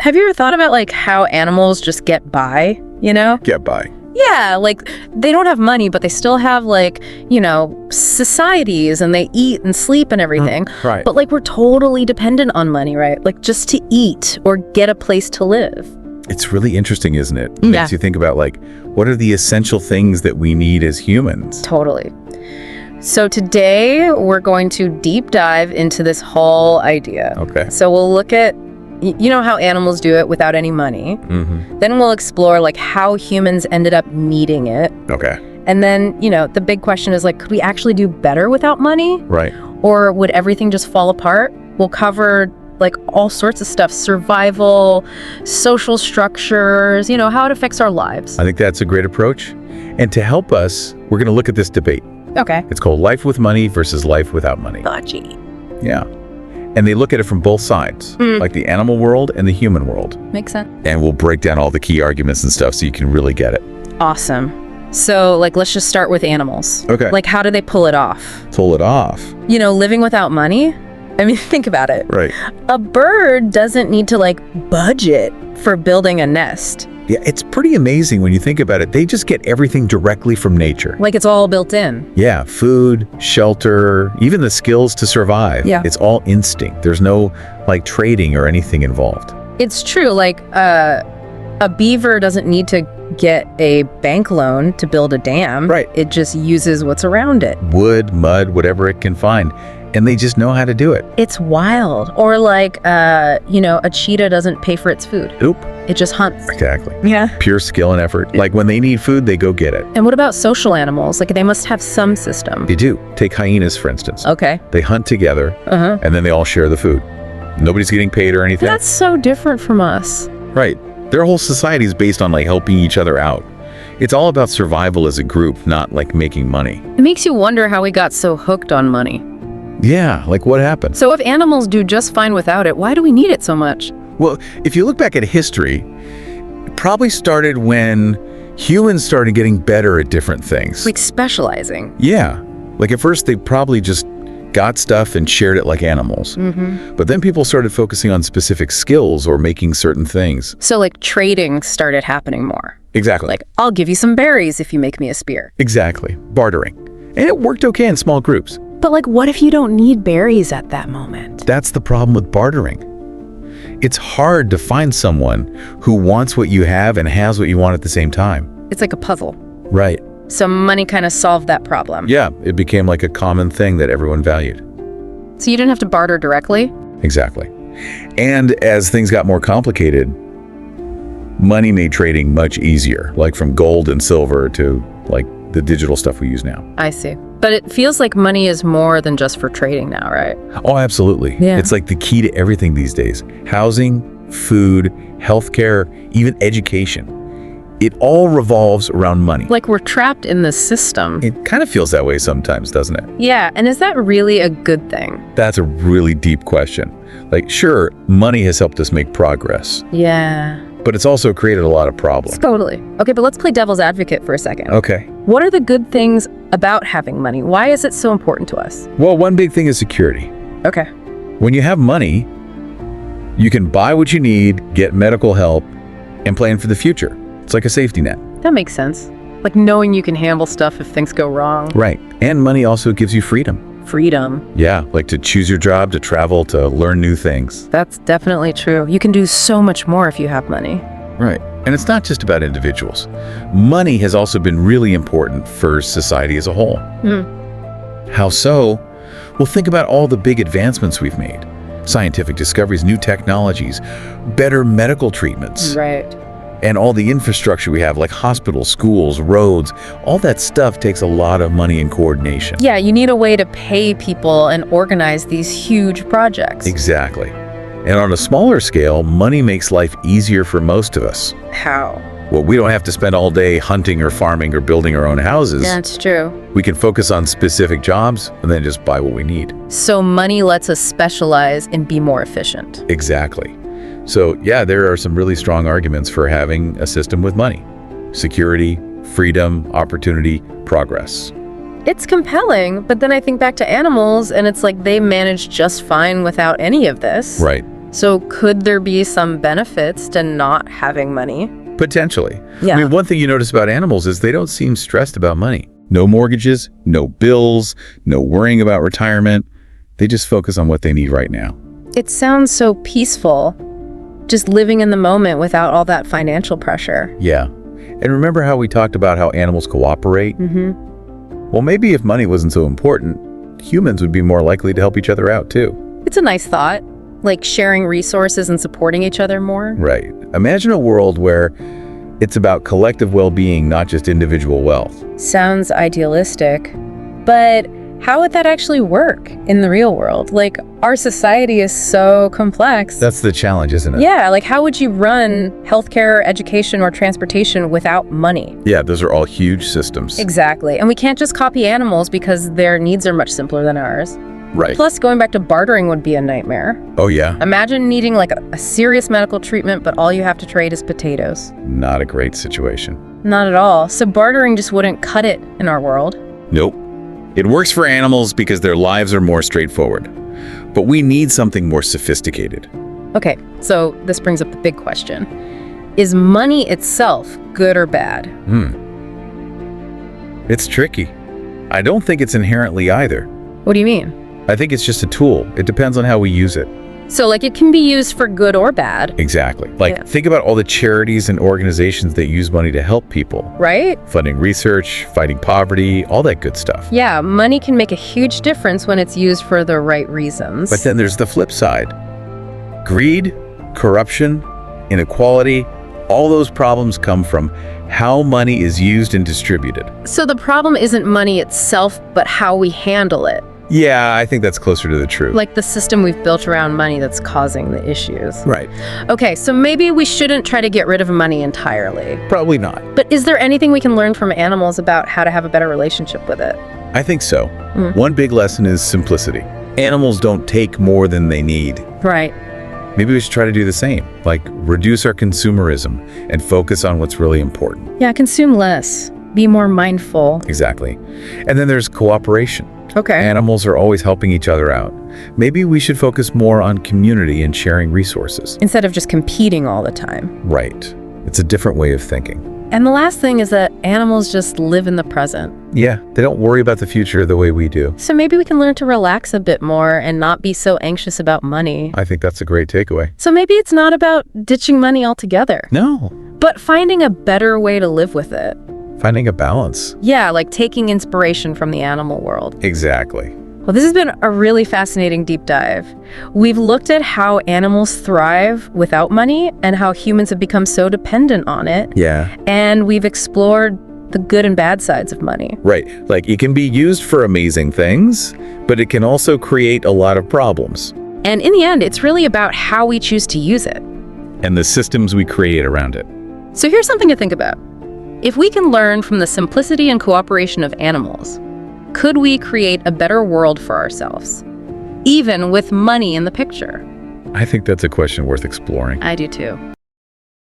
Have you ever thought about like how animals just get by, Get by. Yeah, like they don't have money, but they still have like, societies, and they eat and sleep and everything. Right. But like we're totally dependent on money, right? Like just to eat or get a place to live. It's really interesting, isn't it? It Yeah. makes you think about like, what are the essential things that we need as humans? Totally. So today we're going to deep dive into this whole idea. Okay. So we'll look at, how animals do it without any money. Mm-hmm. Then we'll explore like how humans ended up needing it. Okay. And then, the big question is like, could we actually do better without money? Right. Or would everything just fall apart? We'll cover like all sorts of stuff, survival, social structures, how it affects our lives. I think that's a great approach. And to help us, we're going to look at this debate. Okay. It's called life with money versus life without money. Gotcha. Yeah. And they look at it from both sides, like the animal world and the human world. Makes sense. And we'll break down all the key arguments and stuff so you can really get it. Awesome. So like, let's just start with animals. Okay. Like, how do they pull it off? Pull it off. Living without money? I mean, think about it. Right. A bird doesn't need to like budget for building a nest. Yeah, it's pretty amazing when you think about it. They just get everything directly from nature. Like it's all built in. Yeah, food, shelter, even the skills to survive. Yeah. It's all instinct. There's no like trading or anything involved. It's true. Like a beaver doesn't need to get a bank loan to build a dam. Right. It just uses what's around it. Wood, mud, whatever it can find. And they just know how to do it. It's wild. Or like, a cheetah doesn't pay for its food. Oop. It just hunts. Exactly. Yeah. Pure skill and effort. Like when they need food, they go get it. And what about social animals? Like they must have some system. They do. Take hyenas, for instance. Okay. They hunt together, and then they all share the food. Nobody's getting paid or anything. That's so different from us. Right. Their whole society is based on like helping each other out. It's all about survival as a group, not like making money. It makes you wonder how we got so hooked on money. Yeah, like what happened? So if animals do just fine without it, why do we need it so much? Well, if you look back at history, it probably started when humans started getting better at different things. Like specializing. Yeah. Like at first they probably just got stuff and shared it like animals. But then people started focusing on specific skills or making certain things. So like trading started happening more. Exactly. Like, I'll give you some berries if you make me a spear. Exactly. Bartering. And it worked okay in small groups. But like, what if you don't need berries at that moment? That's the problem with bartering. It's hard to find someone who wants what you have and has what you want at the same time. It's like a puzzle. Right. So money kind of solved that problem. Yeah, it became like a common thing that everyone valued. So you didn't have to barter directly? Exactly. And as things got more complicated, money made trading much easier, like from gold and silver to like the digital stuff we use now. I see. But it feels like money is more than just for trading now, right? Oh, absolutely. Yeah. It's like the key to everything these days. Housing, food, healthcare, even education. It all revolves around money. Like we're trapped in this system. It kind of feels that way sometimes, doesn't it? Yeah, and is that really a good thing? That's a really deep question. Like, sure, money has helped us make progress, Yeah. but it's also created a lot of problems. Totally. Okay, but let's play devil's advocate for a second. Okay. What are the good things about having money? Why is it so important to us? Well, one big thing is security. Okay. When you have money, you can buy what you need, get medical help, and plan for the future. It's like a safety net. That makes sense. Like knowing you can handle stuff if things go wrong. Right. And money also gives you freedom. Freedom. Yeah, like to choose your job, to travel, to learn new things. That's definitely true. You can do so much more if you have money. Right. And it's not just about individuals. Money has also been really important for society as a whole. How so? Well, think about all the big advancements we've made. Scientific discoveries, new technologies, better medical treatments. Right. And all the infrastructure we have, like hospitals, schools, roads, all that stuff takes a lot of money and coordination. Yeah, you need a way to pay people and organize these huge projects. Exactly. And on a smaller scale, money makes life easier for most of us. How? Well, we don't have to spend all day hunting or farming or building our own houses. That's true. We can focus on specific jobs and then just buy what we need. So money lets us specialize and be more efficient. Exactly. So yeah, there are some really strong arguments for having a system with money. Security, freedom, opportunity, progress. It's compelling, but then I think back to animals and it's like they manage just fine without any of this. Right. So could there be some benefits to not having money? Potentially. Yeah. I mean, one thing you notice about animals is they don't seem stressed about money. No mortgages, no bills, no worrying about retirement. They just focus on what they need right now. It sounds so peaceful, just living in the moment without all that financial pressure. Yeah. And remember how we talked about how animals cooperate? Mm-hmm. Well, maybe if money wasn't so important, humans would be more likely to help each other out too. It's a nice thought, like sharing resources and supporting each other more. Right. Imagine a world where it's about collective well-being, not just individual wealth. Sounds idealistic, but how would that actually work in the real world? Like, our society is so complex. That's the challenge, isn't it? Yeah, like how would you run healthcare, education, or transportation without money? Yeah, those are all huge systems. Exactly. And we can't just copy animals because their needs are much simpler than ours. Right. Plus, going back to bartering would be a nightmare. Oh, yeah. Imagine needing like a serious medical treatment, but all you have to trade is potatoes. Not a great situation. Not at all. So bartering just wouldn't cut it in our world. Nope. It works for animals because their lives are more straightforward. But we need something more sophisticated. Okay, so this brings up the big question. Is money itself good or bad? It's tricky. I don't think it's inherently either. What do you mean? I think it's just a tool. It depends on how we use it. So like it can be used for good or bad, Exactly. Like, Yeah. think about all the charities and organizations that use money to help people. right? Funding research, fighting poverty, all that good stuff. Yeah, money can make a huge difference when it's used for the right reasons. But then there's the flip side. Greed, corruption, inequality, all those problems come from how money is used and distributed. So the problem isn't money itself, but how we handle it. Yeah, I think that's closer to the truth. Like the system we've built around money that's causing the issues. Right. Okay, so maybe we shouldn't try to get rid of money entirely. Probably not. But is there anything we can learn from animals about how to have a better relationship with it? I think so. One big lesson is simplicity. Animals don't take more than they need. Right. Maybe we should try to do the same, like reduce our consumerism and focus on what's really important. Yeah, consume less. Be more mindful. Exactly. And then there's cooperation. Okay. Animals are always helping each other out. Maybe we should focus more on community and sharing resources. Instead of just competing all the time. Right. It's a different way of thinking. And the last thing is that animals just live in the present. Yeah, they don't worry about the future the way we do. So maybe we can learn to relax a bit more and not be so anxious about money. I think that's a great takeaway. So maybe it's not about ditching money altogether, No, but finding a better way to live with it. finding a balance. Yeah, like taking inspiration from the animal world. Exactly. Well, this has been a really fascinating deep dive. We've looked at how animals thrive without money and how humans have become so dependent on it. Yeah. And we've explored the good and bad sides of money. Right. Like, it can be used for amazing things, but it can also create a lot of problems. And in the end, it's really about how we choose to use it. And the systems we create around it. So here's something to think about. If we can learn from the simplicity and cooperation of animals, could we create a better world for ourselves, even with money in the picture? I think that's a question worth exploring. I do too.